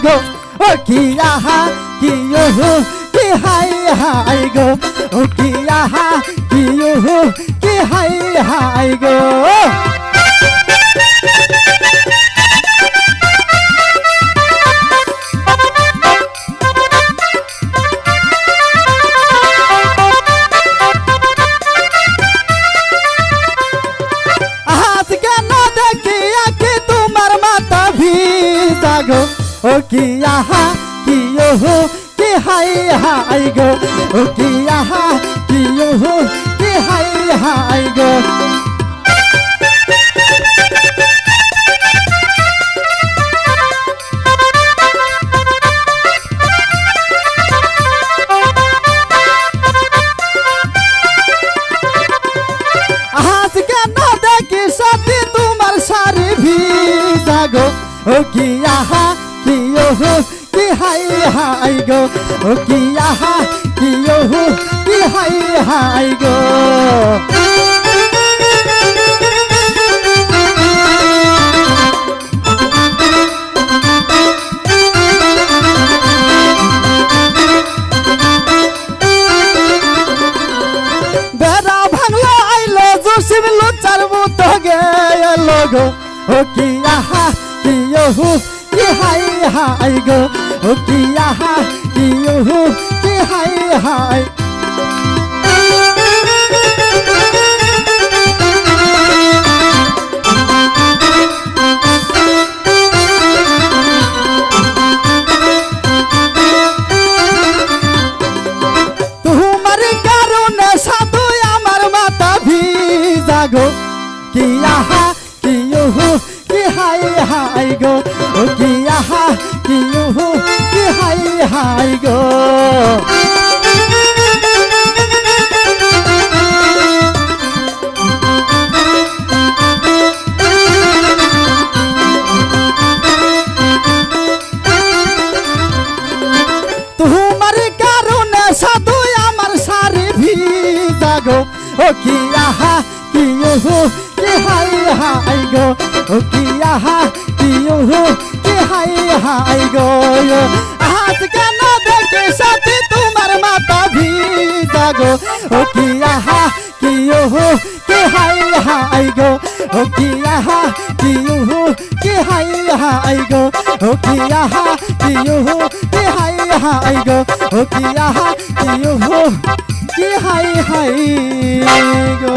গো ও কি আহা কি ওহো কি হাই হাই গো ও কি আহা কি ওহো কি হাই হাই গো ও কি আহা কি ওহো কি হাই হাই গো ও কি আহা কি ওহো কি হাই হাই গো আজ কেন দেখি সাথে তোমার শাড়ি ভিজা গো ও কি আহা কি ওহো কি হাই হাই গো ও কি আহা কি ওহো কি হাই হাই গো বেড়া ভাঙলো আইলো জসিম লুচার মতো গেলো গো ও কি আহা কি ওহো কি হাই হাই গো ও কি আহা কি ওহো কি হাই হাই তোমার কারণে সাধু আমার মাথা ভিজা গো কি আহা কি ওহো কি হাই হাই গো ও কি আহা কি ওহো কি হাই হাই গো তোমার কারণে সাধু আমার শাড়ি ভিজা গো ও কি আহা কি ওহো কি হাই হাই গো ও কি আহা কি ওহো কি হাই হাই গো আজ কেন দেখে সাথে তোমার মাথা ভিজা গো ও কি আহা কি ওহো কি হাই হাই গো ও কি আহা কি ওহো কি হাই হাই গো ও কি আহা কি ওহো কি হাই হাই গো ও কি আহা কি ওহো কি হাই হাই গো